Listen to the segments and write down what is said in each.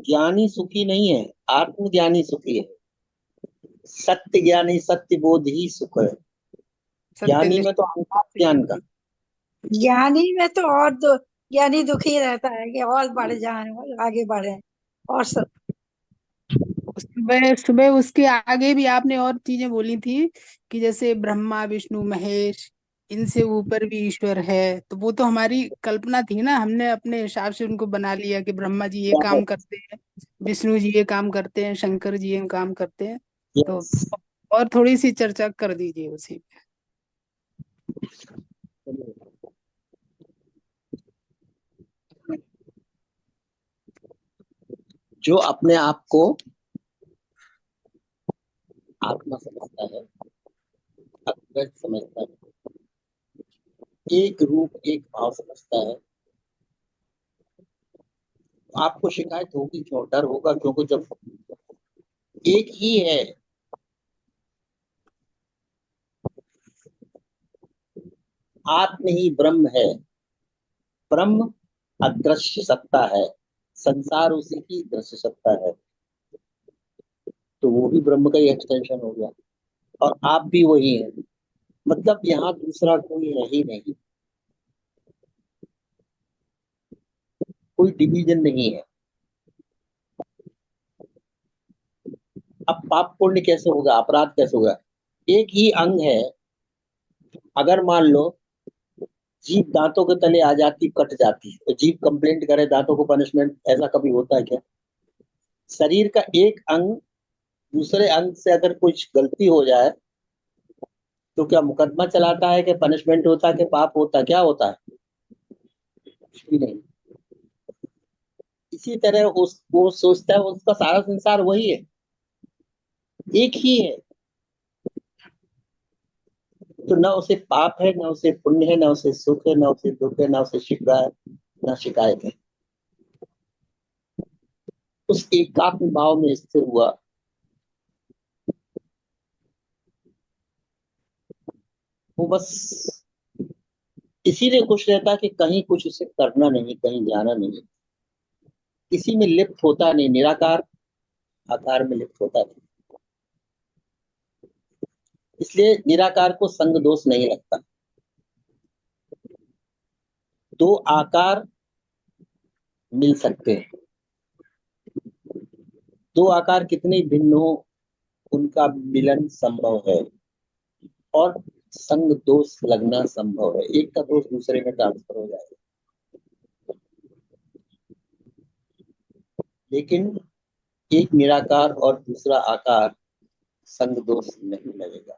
ज्ञानी सुखी नहीं है, आत्मज्ञानी सुखी है। सत्य ज्ञानी सत्य बोध ही सुख है। ज्ञानी सत्यनिष्ठ। में तो अहंकार ज्ञान का। ज्ञानी में तो और दो, ज्ञानी दुखी रहता है कि और बढ़ जाए और आगे बढ़े और सब। सुबह सुबह उसके आगे भी आपने और चीजें बोली थी कि जैसे ब्रह्मा विष्णु महेश, इनसे ऊपर भी ईश्वर है। तो वो तो हमारी कल्पना थी ना, हमने अपने हिसाब से उनको बना लिया कि ब्रह्मा जी ये काम करते हैं, विष्णु जी ये काम करते हैं, शंकर जी ये काम करते हैं। तो यस। और थोड़ी सी चर्चा कर दीजिए उसी पे। जो अपने आप को आत्मा समझता है, अद्वैत समझता है, एक रूप एक भाव समझता है, तो आपको शिकायत होगी क्यों, डर होगा क्योंकि जब एक ही है, आत्म ही ब्रह्म है। ब्रह्म अदृश्य सत्ता है, संसार उसी की दृश्य सत्ता है, तो वो भी ब्रह्म का ही एक्सटेंशन हो गया। और आप भी वही है, मतलब यहाँ दूसरा कोई है ही नहीं, कोई डिवीजन नहीं है। अब पाप पुण्य कैसे होगा, अपराध कैसे होगा, एक ही अंग है। अगर मान लो जीभ दांतों के तले आ जाती, कट जाती, तो जीभ कंप्लेंट करे, दांतों को पनिशमेंट, ऐसा कभी होता है क्या? शरीर का एक अंग दूसरे अंग से अगर कुछ गलती हो जाए तो क्या मुकदमा चलाता है कि पनिशमेंट होता है कि पाप होता है, क्या होता है? कुछ भी नहीं। इसी तरह उस वो सोचता है उसका सारा संसार वही है, एक ही है, तो ना उसे पाप है, ना उसे पुण्य है, ना उसे सुख है, ना उसे दुख है, ना उसे शिकवा है, ना शिकायत है। उस एकात्म भाव में स्थिर हुआ, वो बस इसीलिए खुश रहता कि कहीं कुछ उसे करना नहीं, कहीं जाना नहीं, किसी में लिप्त होता नहीं, निराकार आकार में लिप्त होता नहीं। इसलिए निराकार को संग दोष नहीं लगता। दो आकार मिल सकते हैं, दो आकार कितने भिन्न हो उनका मिलन संभव है, और संग दोष लगना संभव है, एक का दोष दूसरे में ट्रांसफर हो जाएगा, लेकिन एक निराकार और दूसरा आकार संग दोष नहीं लगेगा।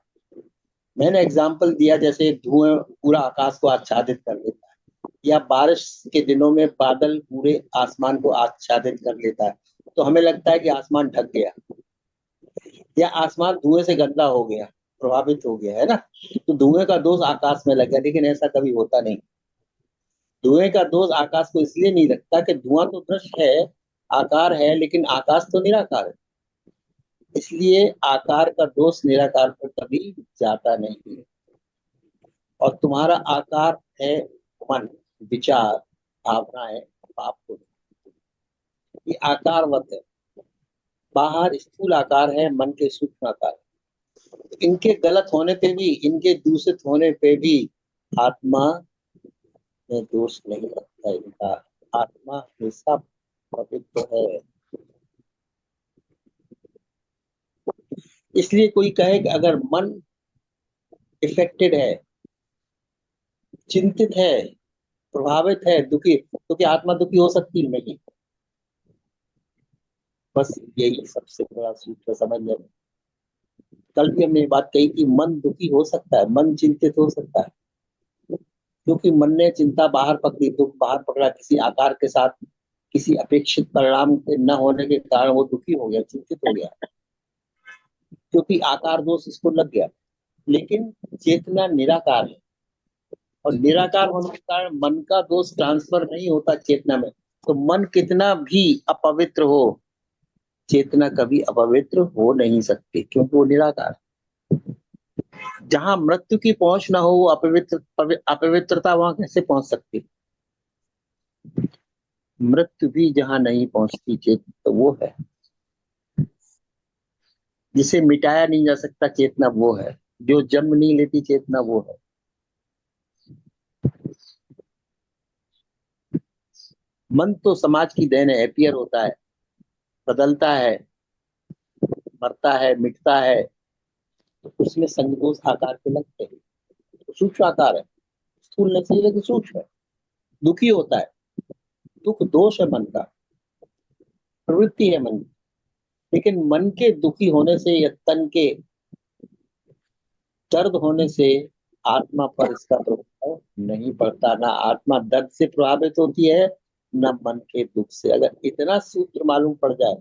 मैंने एग्जाम्पल दिया, जैसे धुआं पूरा आकाश को आच्छादित कर देता है, या बारिश के दिनों में बादल पूरे आसमान को आच्छादित कर लेता है, तो हमें लगता है कि आसमान ढक गया, या आसमान धुएं से गंदा हो गया, प्रभावित हो गया, है ना? तो धुएं का दोष आकाश में लग गया, लेकिन ऐसा कभी होता नहीं। धुएं का दोष आकाश को इसलिए नहीं लगता कि धुआं तो दृश्य है, आकार है, लेकिन आकाश तो निराकार है, इसलिए आकार का दोष निराकार पर कभी जाता नहीं है। और तुम्हारा आकार है मन, विचार, भावनाएं, पाप पुण्य, ये आकारवत है। बाहर स्थूल आकार है, मन के सूक्ष्म आकार, इनके गलत होने पे भी, इनके दूषित होने पे भी आत्मा में दोष नहीं लगता इनका। आत्मा हमेशा पवित्र है। इसलिए कोई कहे कि अगर मन इफेक्टेड है, चिंतित है, प्रभावित है, दुखी, तो क्या आत्मा दुखी हो सकती? नहीं। बस यही सबसे बड़ा सूत्र समझ लें। कल भी हमने ये बात कही कि मन दुखी हो सकता है, मन चिंतित हो सकता है, क्योंकि मन ने चिंता बाहर पकड़ी, दुख बाहर पकड़ा, किसी आकार के साथ, किसी अपेक्षित परिणाम के न होने के कारण वो दुखी हो गया, चिंतित हो गया, क्योंकि आकार दोष इसको लग गया। लेकिन चेतना निराकार है, और निराकार होने के कारण मन का दोष ट्रांसफर नहीं होता चेतना में। तो मन कितना भी अपवित्र हो, चेतना कभी अपवित्र हो नहीं सकती, क्योंकि वो निराकार। जहां मृत्यु की पहुंच ना हो, वो अपवित्रता वहां कैसे पहुंच सकती? मृत्यु भी जहां नहीं पहुंचती चेतना तो वो है, जिसे मिटाया नहीं जा सकता चेतना वो है, जो जन्म नहीं लेती चेतना वो है। मन तो समाज की देन है, अपीयर होता है, बदलता है, मरता है, मिटता है, तो उसमें संगदोष आकार के लगते हैं। तो सूक्ष्म आकार है, स्थूल नहीं चाहिए लेकिन सूक्ष्म है। दुखी होता है, दुख दोष है मन का, प्रवृत्ति है मन की। लेकिन मन के दुखी होने से या तन के दर्द होने से आत्मा पर इसका प्रभाव नहीं पड़ता। ना आत्मा दर्द से प्रभावित होती है, ना मन के दुख से। अगर इतना सूत्र मालूम पड़ जाए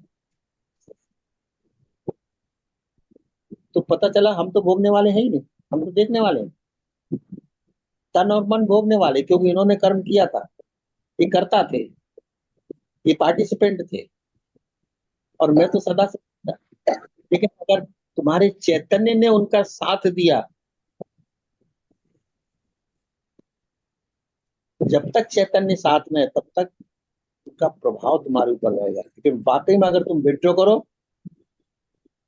तो पता चला हम तो भोगने वाले हैं ही नहीं, हम तो देखने वाले हैं। तन और मन भोगने वाले, क्योंकि इन्होंने कर्म किया था, ये करता थे, ये पार्टिसिपेंट थे, और मैं तो सदा से था। लेकिन अगर तुम्हारे चैतन्य ने उनका साथ दिया, तो जब तक चैतन्य साथ में है तब तक उनका प्रभाव तुम्हारे ऊपर रहेगा। लेकिन वाकई में अगर तुम विड्रॉ करो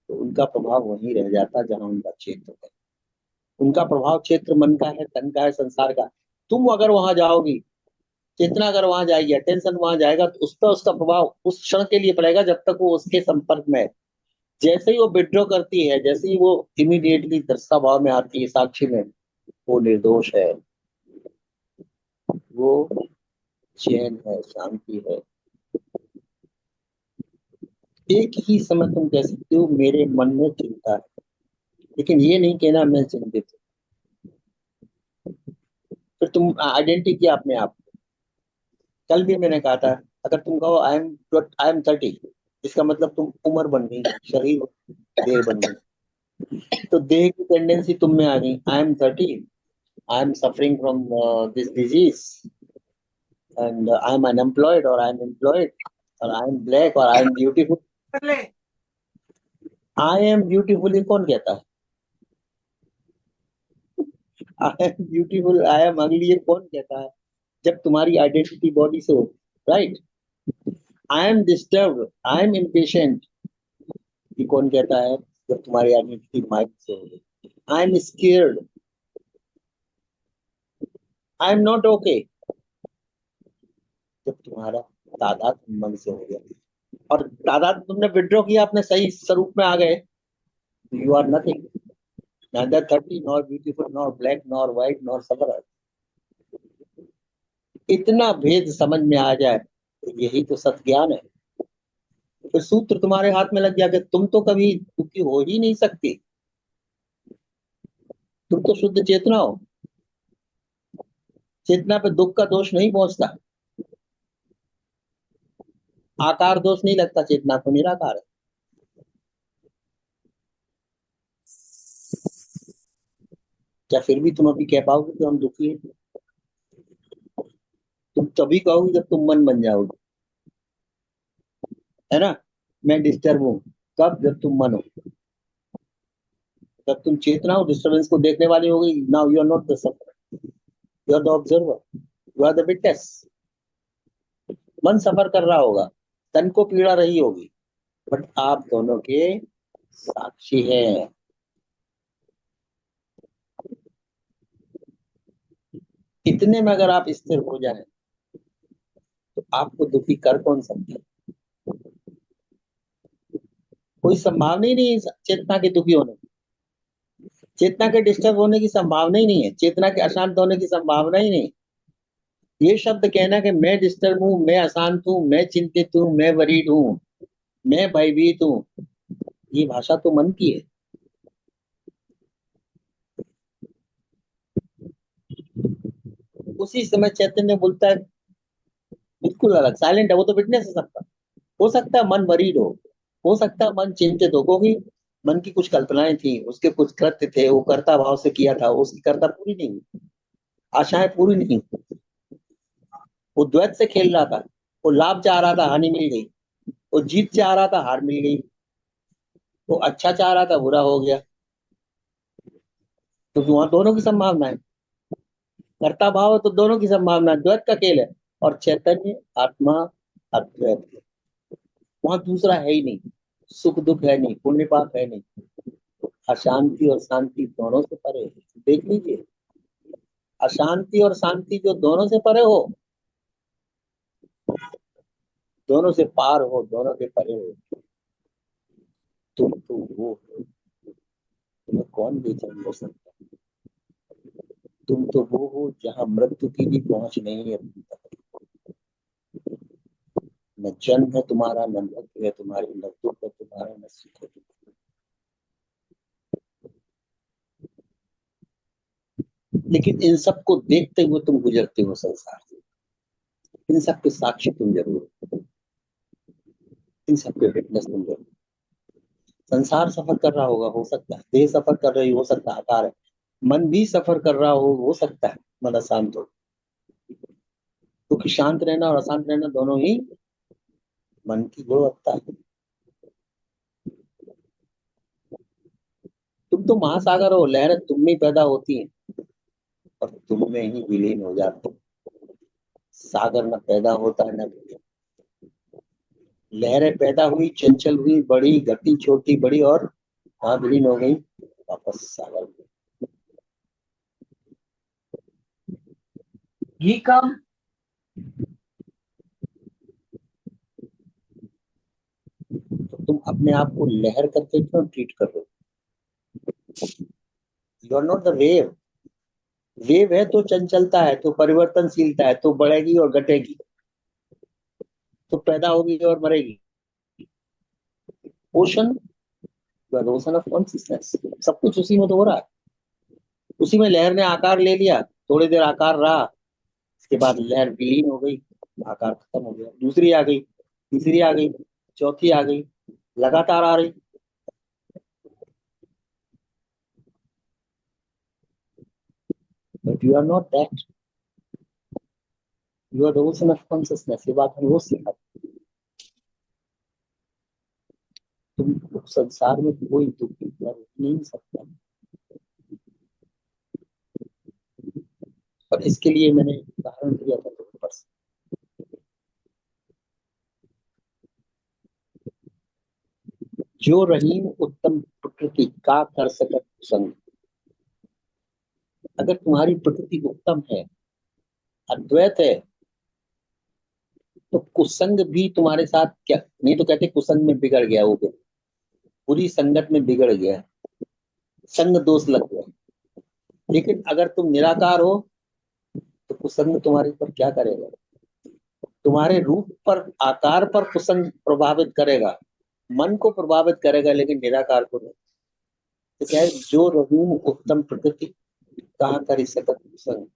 तो उनका प्रभाव वहीं रह जाता जहां उनका क्षेत्र है। उनका प्रभाव क्षेत्र मन का है, तन का है, संसार का। तुम अगर वहां जाओगी, चेतना अगर वहां जाएगी, अटेंशन वहां जाएगा, तो उस पर उसका प्रभाव उस क्षण के लिए पड़ेगा जब तक वो उसके संपर्क में है। जैसे ही वो विड्रॉ करती है, जैसे ही वो इमीडिएटली दृष्टा भाव में आती है साक्षी में, वो निर्दोष है, वो चैन है, शांति है। एक ही समय तुम कह सकते हो मेरे मन में चिंता है, लेकिन ये नहीं कहना मैं चिंतित हूँ। फिर तुम आइडेंटिटी किया अपने आप। कल भी मैंने कहा था, अगर तुम कहो आई एम 30, इसका मतलब तुम उम्र बन गई, शरीर देह बन गई। तो देह की टेंडेंसी तुम में आ गई, I am 30, I am suffering from this disease, and I am unemployed और आई एम एम्प्लॉयड, और आई एम ब्लैक और I am beautiful. I am beautiful ये कौन कहता है? I am beautiful, I am अगली ये कौन कहता है? जब तुम्हारी आइडेंटिटी बॉडी से हो, right? I am disturb, I am impatient, ये कौन कहता है? जब तुम्हारी आइडेंटिटी माइंड से हो। I am scared, I am not okay, जब तुम्हारा तादाद मन से हो गया। और तादाद तुमने विड्रॉ किया, अपने सही स्वरूप में आ गए, you are nothing, neither 30 nor beautiful nor black nor white nor sufferer। इतना भेद समझ में आ जाए तो यही तो सत्य ज्ञान है। फिर सूत्र तुम्हारे हाथ में लग गया कि तुम तो कभी दुखी हो ही नहीं सकती, तुम तो शुद्ध चेतना हो। चेतना पे दुख का दोष नहीं पहुंचता, आकार दोष नहीं लगता, चेतना तो निराकार है। क्या फिर भी तुम अभी कह पाओगे कि हम दुखी हैं? तुम तभी कहोगे जब तुम मन बन जाओगे, है ना? मैं डिस्टर्ब हूँ, कब? जब तुम मन हो। जब तुम चेतना हो, डिस्टर्बेंस को देखने वाली होगी। Now you are not the suffer, you are the observer, you are the witness. मन सफर कर रहा होगा, तन को पीड़ा रही होगी, बट आप दोनों के साक्षी हैं। इतने में अगर आप स्थिर हो जाएं तो आपको दुखी कर कौन सकता है? कोई संभावना ही नहीं है चेतना के दुखी होने की, चेतना के डिस्टर्ब होने की संभावना ही नहीं है, चेतना के अशांत होने की संभावना ही नहीं। ये शब्द कहना कि मैं डिस्टर्ब हूँ, मैं अशांत हूँ, मैं चिंतित हूँ, मैं वरीड हूँ, मैं भयभीत हूँ, ये भाषा तो मन की है। उसी समय चैतन्य बोलता है बिल्कुल अलग, साइलेंट है, वो तो विटनेस है सबका। हो सकता है मन वरीड हो सकता है मन चिंतित हो, क्योंकि मन की कुछ कल्पनाएं थी, उसके कुछ कृत्य थे, वो कर्ता भाव से किया था, उसकी कर्ता पूरी नहीं हुई, आशाएं पूरी नहीं हुई। वो द्वैत से खेल रहा था, वो लाभ चाह रहा था, हानि मिल गई। वो जीत चाह रहा था, हार मिल गई। वो अच्छा चाह रहा था, बुरा हो गया। तो वहां दोनों की संभावना है, कर्ता भाव है तो दोनों की संभावना है, द्वैत का खेल है। और चैतन्य आत्मा अद्वैत है, वहां दूसरा है ही नहीं, सुख दुख है नहीं, पुण्य पाप है नहीं, अशांति और शांति दोनों से परे है। देख लीजिए, अशांति और शांति जो दोनों से परे हो, दोनों से पार हो, दोनों से परे हो, तुम तो वो हो, तुम्हें कौन बेचैन कर सकता है? तुम तो वो हो जहां मृत्यु की भी पहुंच नहीं है। न जन्म है तुम्हारा, न मृत्यु है तुम्हारी, न दुख है तुम्हारा, न सुख है तुम्हारा। लेकिन इन सबको देखते हुए तुम गुजरते हो संसार से, इन सब के साक्षी तुम जरूर हो, इन सब के विटनेस तुम जरूर। संसार सफर कर रहा होगा, हो सकता है देह सफर कर रही, हो सकता है आकार है, मन भी सफर कर रहा हो सकता है मन अशांत हो, क्योंकि शांत रहना और अशांत रहना दोनों ही मन की गुणवत्ता है। तुम तो महासागर हो, लहरें तुम में पैदा होती हैं और तुम में ही विलीन हो जाती हैं। सागर न पैदा होता है न विलीन। लहरें पैदा हुई, चंचल हुई, बड़ी, घटी, छोटी, बड़ी, और वहां विलीन हो गई, वापस सागर में। घी कम। तो तुम अपने आप को लहर करके क्यों ट्रीट कर रहे हो? You are not the wave. Wave है तो चंचलता है, तो परिवर्तनशीलता है, तो बढ़ेगी और घटेगी, तो पैदा होगी और मरेगी। ओशन, ओशन ऑफ कॉन्सियसनेस, सब कुछ उसी में तो हो रहा है। उसी में लहर ने आकार ले लिया, थोड़ी देर आकार रहा, इसके बाद लहर विलीन हो गई, आकार खत्म हो गया, दूसरी आ गई, तीसरी आ गई, चौथी आ गई, लगातार आ रही। But you are not that, you are the ocean of consciousness. ये बात हम रोज सिखाते। तुम संसार में कोई दुख नहीं सकता, और इसके लिए मैंने उदाहरण दिया था तो ऊपर से। जो रहीम उत्तम प्रकृति का कर सकत कुसंग। अगर तुम्हारी प्रकृति उत्तम है, अद्वैत है, तो कुसंग भी तुम्हारे साथ क्या नहीं, तो कहते कुसंग में बिगड़ गया, वो बुरी संगत में बिगड़ गया, संग दोष लग गया। लेकिन अगर तुम निराकार हो, तो कुसंग तुम्हारे ऊपर क्या करेगा? तुम्हारे रूप पर, आकार पर कुसंग प्रभावित करेगा, मन को प्रभावित करेगा, लेकिन निराकार को नहीं। तो क्या है, जो रहीम उत्तम प्रकृति कहाँ कर सकत कुसंग।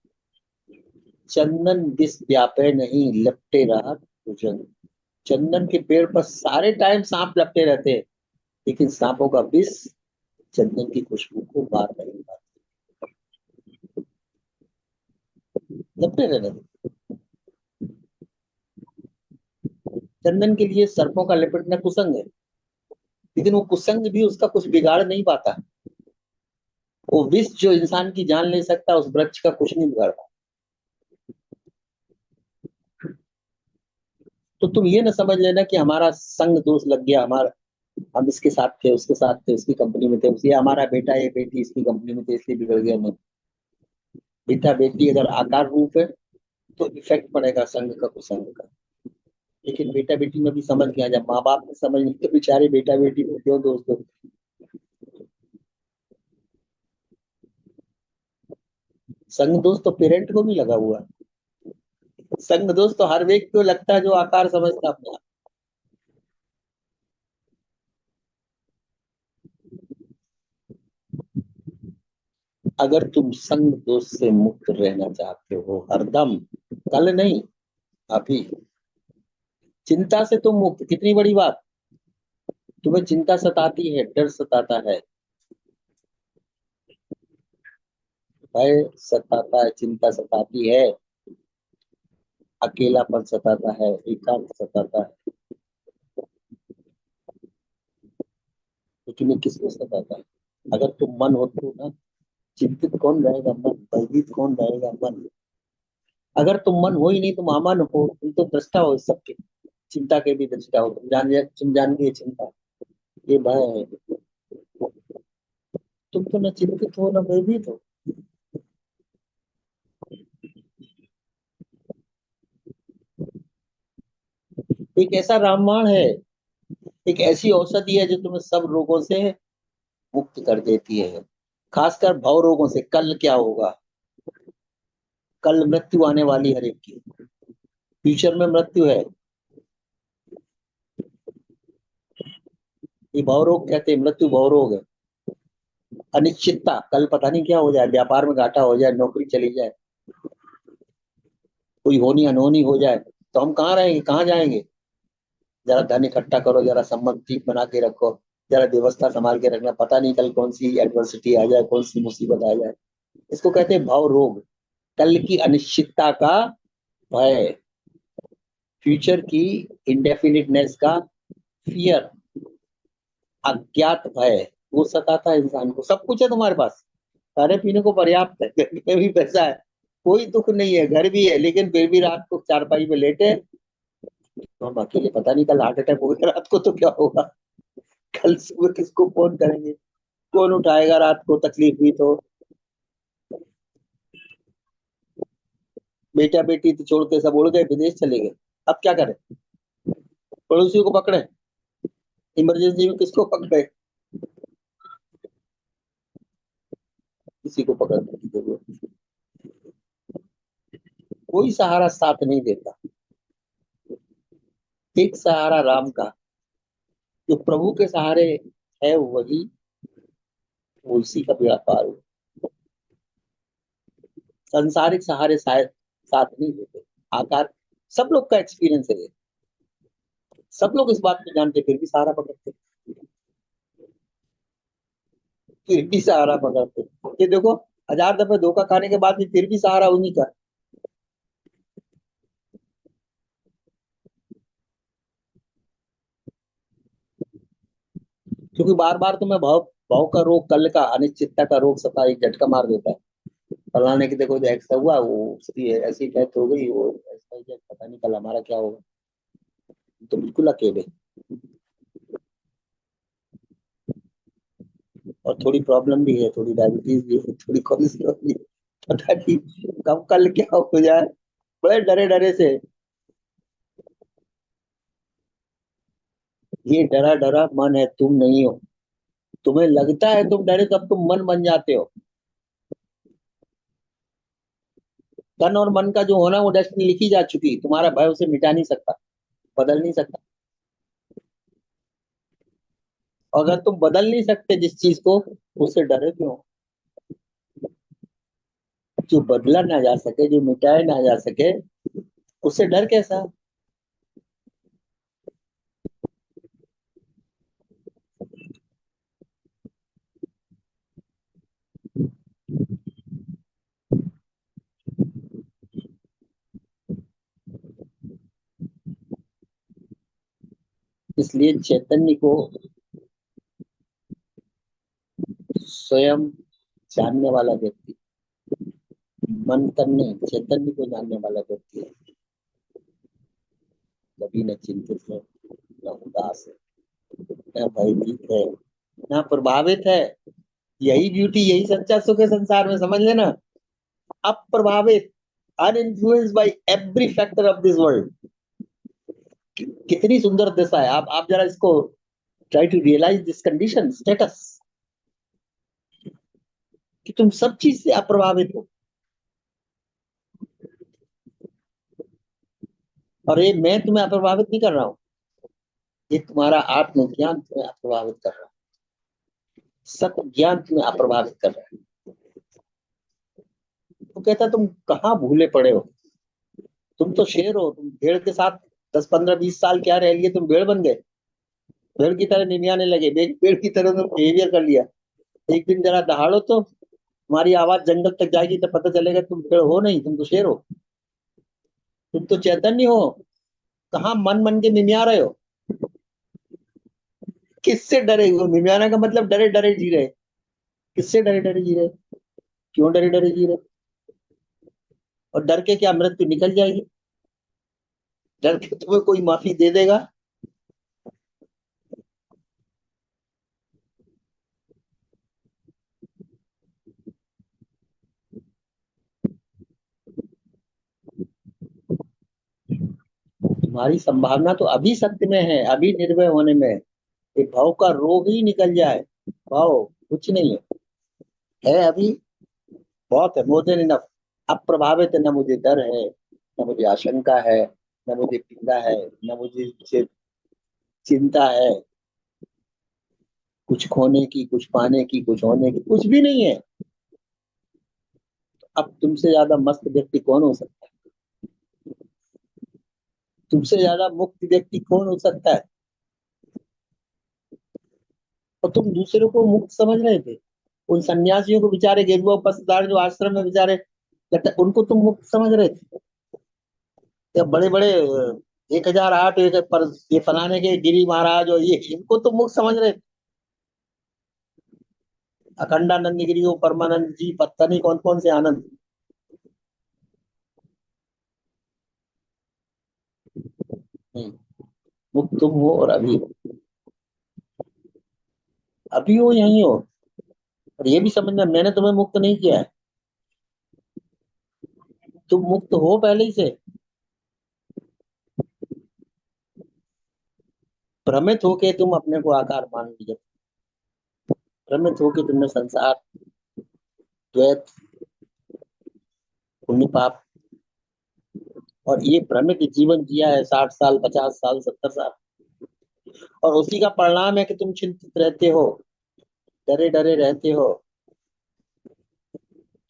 चंदन विष व्यापे नहीं, लपटे रहा भुजंग। चंदन के पेड़ पर सारे टाइम सांप लपटे रहते हैं, लेकिन सांपों का विष चंदन की खुशबू को मार नहीं पाता, लपटे रहने दो। चंदन के लिए सर्पों का लपेटना कुसंग है, लेकिन वो कुसंग भी उसका कुछ बिगाड़ नहीं पाता। वो विष जो इंसान की जान ले सकता है, उस वृक्ष का कुछ नहीं बिगाड़ता। तो तुम ये ना समझ लेना कि हमारा संग दोष लग गया, हमारा, हम इसके साथ थे, उसके साथ थे, उसकी कंपनी में थे, उसी हमारा बेटा ये बेटी इसकी कंपनी में थे इसलिए बिगड़ गया। नहीं, बेटा बेटी अगर आकार रूप है तो इफेक्ट पड़ेगा संग का, कुसंग का। लेकिन बेटा बेटी में भी समझ गया, जब माँ बाप ने समझ नहीं तो बेचारे बेटा बेटी को क्यों दोस्तों। संग दोष तो पेरेंट को भी लगा हुआ है। संग दोष तो हर व्यक्ति को लगता है जो आकार समझता अपने आप। अगर तुम संग दोष से मुक्त रहना चाहते हो हरदम, कल नहीं अभी, चिंता से तुम मुक्त, कितनी बड़ी बात। तुम्हें चिंता सताती है, डर सताता है, भय सताता है, चिंता सताती है, अकेलापन सताता है, एकांत सताता है, लेकिन ये किसको सताता है? अगर तुम मन हो तो ना, चिंतित कौन रहेगा? मन। भयभीत कौन रहेगा? मन। अगर तुम मन हो ही नहीं, तुम अमन हो, तुम तो दृष्टा हो इस सबके। चिंता के भी दृष्टा हो, तुम जानिए चिंता, ये भय है। तुम तो न चिंतित हो न भयभीत हो। एक ऐसा रामबाण है, एक ऐसी औषधि है जो तुम्हें सब रोगों से मुक्त कर देती है, खासकर भव रोगों से। कल क्या होगा, कल मृत्यु आने वाली हर एक की, फ्यूचर में मृत्यु है। ये भव रोग कहते हैं, मृत्यु भव रोग है। अनिश्चितता, कल पता नहीं क्या हो जाए, व्यापार में घाटा हो जाए, नौकरी चली जाए, कोई होनी अनहोनी हो जाए, तो हम कहाँ रहेंगे, कहाँ जाएंगे। जरा धन इकट्ठा करो, जरा संबंध ठीक बना के रखो, जरा व्यवस्था संभाल के रखना, पता नहीं कल कौन सी एडवर्सिटी आ जाए, कौन सी मुसीबत आ जाए। इसको कहते हैं भव रोग, कल की अनिश्चितता का भय, फ्यूचर की इंडेफिनिटनेस का फियर, अज्ञात भय, वो सताता है इंसान को। सब कुछ है तुम्हारे पास, खाने पीने को पर्याप्त है, घर में भी पैसा है, कोई दुख नहीं है, घर भी है, लेकिन फिर भी रात को चारपाई में लेटे तो हम अकेले, पता नहीं कल हार्ट अटैक हो गया रात को तो क्या होगा, कल सुबह किसको फोन करेंगे, कौन उठाएगा रात को तकलीफ हुई तो। बेटा बेटी तो छोड़ के सब उड़ गए, विदेश चले गए, अब क्या करें, पड़ोसियों को पकड़े, इमरजेंसी में किसको पकड़े, किसी को पकड़ने की जरूरत नहीं। कोई सहारा साथ नहीं देता, एक सहारा राम का, जो प्रभु के सहारे है वही, वो इसी का बेड़ा पार हो। संसारिक सहारे शायद साथ नहीं देते। आकार, सब लोग का एक्सपीरियंस है ये, सब लोग इस बात को जानते, फिर भी सहारा पकड़ते, फिर भी सहारा पकड़ते। ये देखो, 1000 दफे धोखा खाने के बाद भी फिर भी सहारा उन्हीं का। क्योंकि बार बार तुम्हें भाव भाव का रोग, कल का अनिश्चितता का रोग सता एक झटका मार देता है। फलाने की देखो ऐसा हुआ, वो उसकी ऐसी डेथ हो गई, वो ऐसा ही है, पता नहीं कल हमारा क्या होगा। तो बिल्कुल अकेले, और थोड़ी प्रॉब्लम भी है, थोड़ी डायबिटीज भी है, थोड़ी कोलेस्ट्रॉल भी है, पता नहीं कब कल क्या हो जाए, बड़े डरे डरे से। ये डरा डरा मन है, तुम नहीं हो। तुम्हें लगता है तुम डरे, तब तुम मन बन जाते हो। तन और मन का जो होना, वो डेस्टिनी लिखी जा चुकी, तुम्हारा भय उसे मिटा नहीं सकता, बदल नहीं सकता। अगर तुम बदल नहीं सकते जिस चीज को, उससे डरे क्यों। जो बदला ना जा सके, जो मिटाया ना जा सके, उससे डर कैसा। इसलिए चैतन्य को स्वयं जानने वाला व्यक्ति, मन तन नहीं, चैतन्य को जानने वाला व्यक्ति है, कभी न चिंतित है, न उदास है, न भयभीत है, न प्रभावित है। यही ब्यूटी, यही सच्चा सुख है संसार में, समझ लेना। अप्रभावित, uninfluenced by every factor of this world. कितनी सुंदर दशा है। आप जरा इसको try to realise this condition status, कि तुम सब चीज से अप्रभावित हो। और ये मैं तुम्हें अप्रभावित नहीं कर रहा हूँ, ये तुम्हारा आत्मज्ञान तुम्हें अप्रभावित कर रहा है, सत्य ज्ञान तुम्हें अप्रभावित कर रहा है। तो कहता तुम कहाँ भूले पड़े हो, तुम तो शेर हो, तुम भेड़ के साथ 10 15 20 साल क्या रह लिए, तुम भेड़ बन गए, भेड़ की तरह निमियाने लगे, भेड़ की तरह तुम बिहेवियर कर लिया। एक दिन जरा दहाड़ो तो तुम्हारी आवाज जंगल तक जाएगी, तो पता चलेगा तुम भेड़ हो नहीं, तुम तो शेर हो, तुम तो चैतन्य हो। कहाँ मन मन के निमिया रहे हो, किससे डरे हो। निमियाना का मतलब डरे डरे जी रहे, किससे डरे डरे जी रहे, क्यों डरे डरे जी रहे, और डर के क्या, मृत्यु निकल जाएगी। डर के तुम्हें कोई माफी दे देगा? तुम्हारी संभावना तो अभी सत्य में है, अभी निर्भय होने में है। ये भाव का रोग ही निकल जाए, भाव कुछ नहीं है अभी, बहुत है, मोर देन इनफ। अब प्रभावित है, न मुझे डर है, न मुझे आशंका है, न मुझे पीड़ा है, न मुझे चिंता है कुछ खोने की, कुछ पाने की, कुछ होने की, कुछ भी नहीं है। अब तुमसे ज्यादा मस्त व्यक्ति कौन हो सकता है? तुमसे ज्यादा मुक्त व्यक्ति कौन हो सकता है? और तुम दूसरों को मुक्त समझ रहे थे। उन सन्यासियों को, बेचारे गेरुआ वस्त्रधारी जो आश्रम में बेचारे, उनको तुम मुक्त समझ रहे थे? या बड़े बड़े 1008 एक पर ये फलाने के गिरी महाराज और ये, इनको तुम मुक्त समझ रहे थे? अखंडानंद गिरी हो, परमानंद जी, पता नहीं कौन कौन से आनंद। नहीं, मुक्त तुम हो और अभी हो, अभी हो, यही हो। और ये भी समझना, मैंने तुम्हें मुक्त नहीं किया है, तुम मुक्त हो पहले ही से। भ्रमित होके तुम अपने को आकार मान लिया, भ्रमित होके तुमने संसार, द्वैत, पुण्य पाप और ये भ्रमित जीवन जिया है, 60 साल, 50 साल, 70 साल। और उसी का परिणाम है कि तुम चिंतित रहते हो, डरे डरे रहते हो,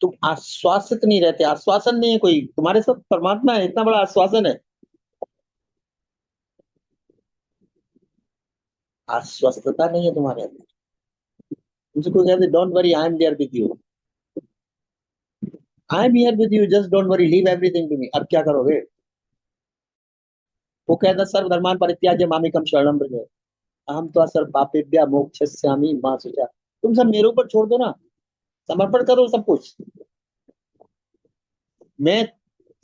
तुम आश्वासित नहीं रहते। आश्वासन नहीं है कोई तुम्हारे साथ, परमात्मा है, इतना बड़ा आश्वासन है। आश्वस्तता नहीं है तुम्हारे अंदर। तुमसे कोई कहते don't worry, I am there with you, I am here with you, just don't worry, leave everything to me. अब क्या करोगे? वो कहता सर्वधर्मान परित्याज्य मामेकम शरणम व्रज, अहम तो सर्व पापेभ्य मोक्षयिष्यामि मा शुचा। तुम सब मेरे ऊपर छोड़ दो ना, समर्पण करो सब कुछ, मैं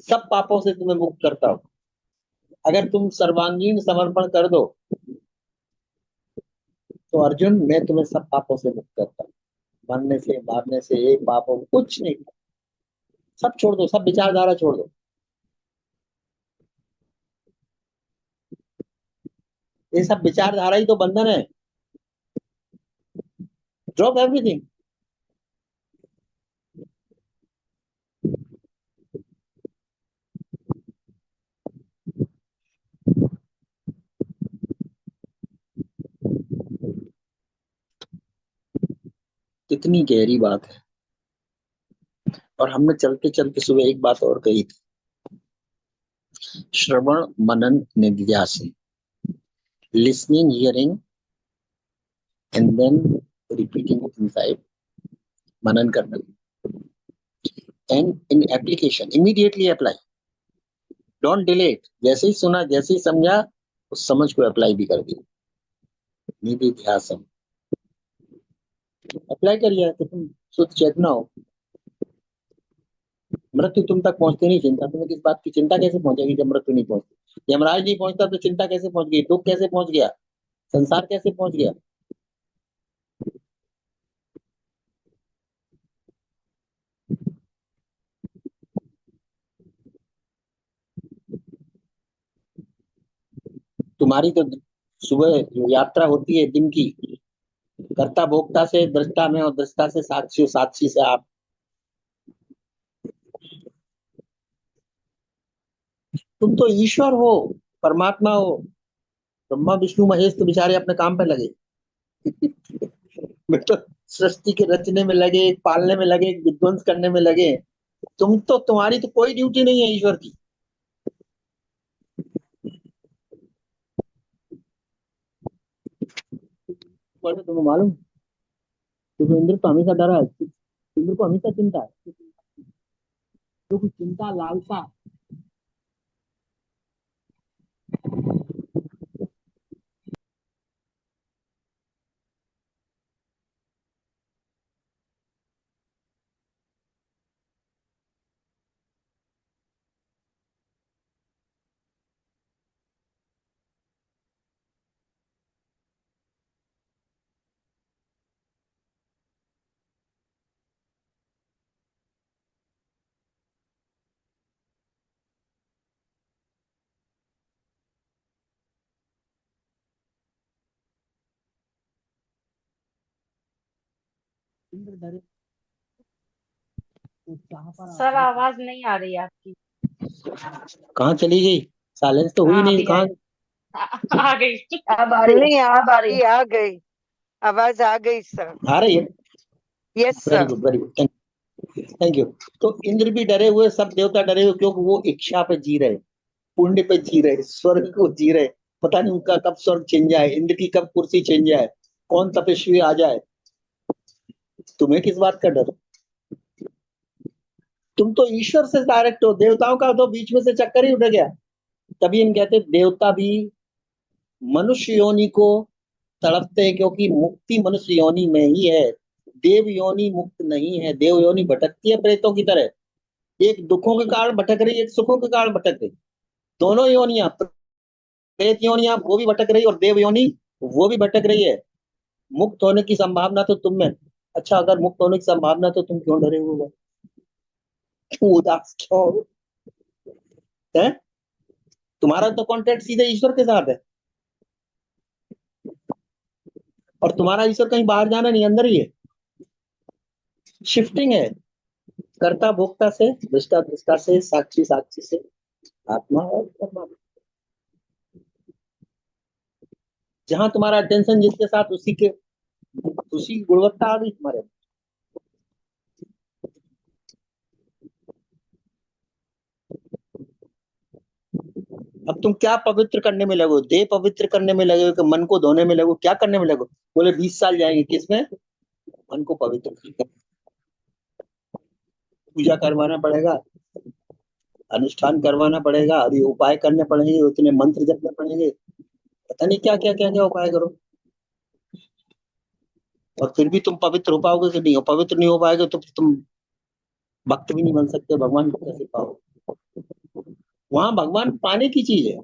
सब पापों से तुम्हें मुक्त करता हूँ। अगर तुम सर्वांगीण समर्पण कर दो तो अर्जुन, मैं तुम्हें सब पापों से मुक्त करता हूँ। मरने से, मारने से, एक पापों कुछ नहीं, सब छोड़ दो, सब विचारधारा छोड़ दो। ये सब विचारधारा ही तो बंधन है। Drop everything. कितनी गहरी बात है। और हमने चलते चलते सुबह एक बात और कही थी, श्रवण मनन निध्यासन, listening, hearing and then repeating it inside, मनन करना, and in application immediately apply, don't delay it. जैसे ही सुना, जैसे ही समझा, उस समझ को अप्लाई भी कर दिया। निधिध्यासन अप्लाई करिए तो तुम शुद्ध चेतना हो। मृत्यु तुम तक पहुंचती नहीं, चिंता तुम्हें किस बात की? चिंता कैसे पहुंचेगी जब मृत्यु नहीं पहुंचती? यमराज नहीं पहुंचता तो चिंता कैसे पहुंच गई? दुख कैसे पहुंच गया? संसार कैसे पहुंच गया? तुम्हारी तो सुबह जो यात्रा होती है दिन की, कर्ता भोक्ता से दृष्टा में और दृष्टा से साक्षी, साक्षी से आप, तुम तो ईश्वर हो, परमात्मा हो। ब्रह्मा विष्णु महेश तो बेचारे अपने काम पे लगे, वे तो सृष्टि के रचने में लगे, एक पालने में लगे, एक विध्वंस करने में लगे। तुम तो, तुम्हारी तो कोई ड्यूटी नहीं है ईश्वर की। बोले तुम्हें मालूम, क्योंकि इंद्र तो हमेशा डरा है, इंद्र को हमेशा चिंता है, क्योंकि चिंता, लालसा, इंद्र डरे तो चाह पर सर आधारित। आवाज नहीं आ रही है आपकी। कहाँ चली गई? साइलेंस तो हुई हाँ नहीं, अभी कहाँ? आई। आ गई। अब आ रही नहीं, अब आ रही है। आ गई, आवाज आ गई सर। आ रही है? Yes very sir. Good, very good, thank you. तो इंद्र भी डरे हुए, सब देवता डरे हुए, क्योंकि वो इच्छा पे जी रहे, पुण्य पे जी रहे, स्वर्ग को जी रहे। पता नहीं उनका कब स्वर्ग छिन जाए, इंद्र की कब कुर्सी छिन जाए, कौन तपस्वी आ जाए। तुम्हें किस बात का डर? तुम तो ईश्वर से डायरेक्ट हो, देवताओं का तो बीच में से चक्कर ही उठ गया। तभी हम कहते देवता भी मनुष्य योनि को तड़पते हैं, क्योंकि मुक्ति मनुष्य योनि में ही है। देव योनि मुक्त नहीं है, देव योनि भटकती है प्रेतों की तरह, एक दुखों के कारण भटक रही है, एक सुखों के कारण भटक रही। दोनों योनियां, प्रेत योनियां वो भी भटक रही और देव योनि वो भी भटक रही है। मुक्त होने की संभावना तो तुम में। अच्छा, अगर मुक्त होने की संभावना तो तुम क्यों डरे हुए हो? क्यों उदास क्यों है? तुम्हारा तो कॉन्टेक्ट सीधे ईश्वर के साथ है, और तुम्हारा ईश्वर कहीं बाहर जाना नहीं, अंदर ही है। शिफ्टिंग है, कर्ता भोक्ता से, दृष्टा दृष्टा से, साक्षी साक्षी से, आत्मा और परमात्मा। जहां तुम्हारा अटेंशन जिसके साथ, उसी की गुणवत्ता आ गई तुम्हारे। अब तुम क्या पवित्र करने में लगो? देह पवित्र करने में लगे हो कि मन को धोने में लगो? क्या करने में लगो? बोले 20 साल जाएंगे, किसमें? मन को पवित्र करने। पूजा करवाना पड़ेगा, अनुष्ठान करवाना पड़ेगा, अभी उपाय करने पड़ेंगे, उतने मंत्र जपने पड़ेंगे, पता नहीं क्या क्या क्या क्या उपाय करो। और फिर भी तुम पवित्र हो पाओगे कि नहीं? हो पवित्र नहीं हो पाएगे तो तुम भक्त भी नहीं बन सकते, भगवान को कैसे पाओगे? वहां भगवान पाने की चीज है।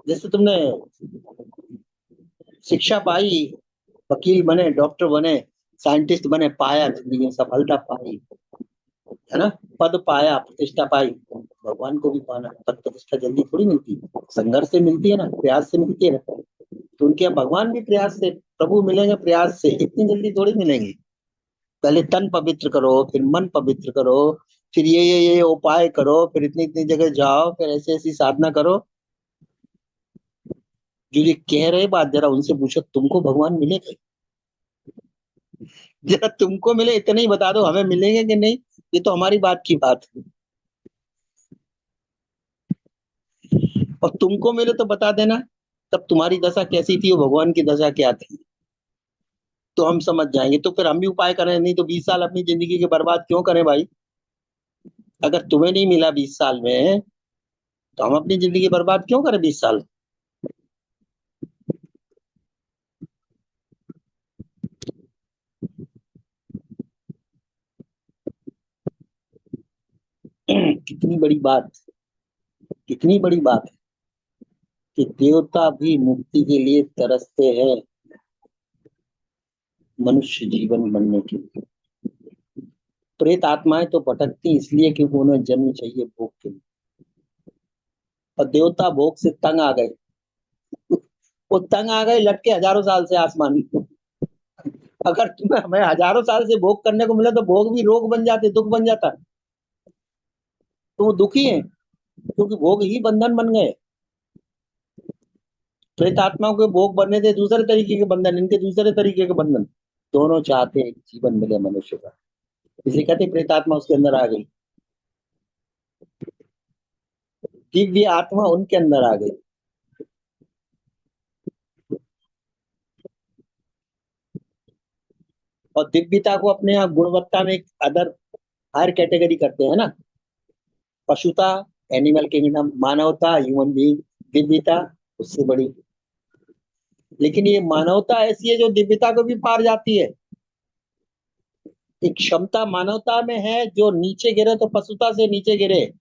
जैसे तुमने शिक्षा पाई, वकील बने, डॉक्टर बने, साइंटिस्ट बने, पाया, जिंदगी में सफलता पाई, है ना, पद पाया, प्रतिष्ठा पाई। भगवान को भी पाना है। पद प्रतिष्ठा जल्दी थोड़ी मिलती है, संघर्ष से मिलती है ना, प्रयास से मिलती है ना। तो उनके भगवान भी प्रयास से, प्रभु मिलेंगे प्रयास से, इतनी जल्दी थोड़ी मिलेंगे। पहले तन पवित्र करो, फिर मन पवित्र करो, फिर ये उपाय करो, फिर इतनी इतनी जगह जाओ, फिर ऐसी ऐसी साधना करो। जो ये कह रहे बात, जरा उनसे पूछो तुमको भगवान मिलेगा? जरा तुमको मिले इतना ही बता दो, हमें मिलेंगे कि नहीं, ये तो हमारी बात की बात है। और तुमको मिले तो बता देना, तब तुम्हारी दशा कैसी थी और भगवान की दशा क्या थी, तो हम समझ जाएंगे। तो फिर हम भी उपाय करें, नहीं तो 20 साल अपनी जिंदगी के बर्बाद क्यों करें भाई? अगर तुम्हें नहीं मिला 20 साल में, तो हम अपनी जिंदगी बर्बाद क्यों करें 20 साल? कितनी बड़ी बात, कितनी बड़ी बात है कि देवता भी मुक्ति के लिए तरसते हैं, मनुष्य जीवन बनने के लिए। प्रेत आत्माएं तो भटकती इसलिए क्योंकि उन्हें जन्म चाहिए भोग के लिए, और देवता भोग से तंग आ गए। वो तंग आ गए, लटके हजारों साल से आसमान में। अगर तुम्हें हमें हजारों साल से भोग करने को मिला, तो भोग भी रोग बन जाते, दुख बन जाता। तो वो दुखी है, क्योंकि भोग ही बंधन बन गए। प्रेत आत्माओं के भोग बनने थे दूसरे तरीके के बंधन, इनके दूसरे तरीके के बंधन। दोनों चाहते हैं जीवन मिले मनुष्य का, इसे कहते प्रेत आत्मा उसके अंदर आ गई, दिव्य आत्मा उनके अंदर आ गई। और दिव्यता को अपने आप गुणवत्ता में एक अदर हायर कैटेगरी करते हैं ना, पशुता, एनिमल किंगडम, मानवता, ह्यूमन बीइंग, दिव्यता उससे बड़ी। लेकिन ये मानवता ऐसी है जो दिव्यता को भी पार जाती है। एक क्षमता मानवता में है, जो नीचे गिरे तो पशुता से नीचे गिरे,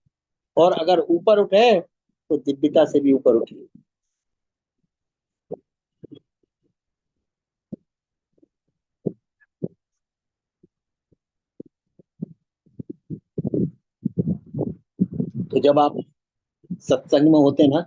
और अगर ऊपर उठे तो दिव्यता से भी ऊपर उठे। तो जब आप सत्संग में होते ना,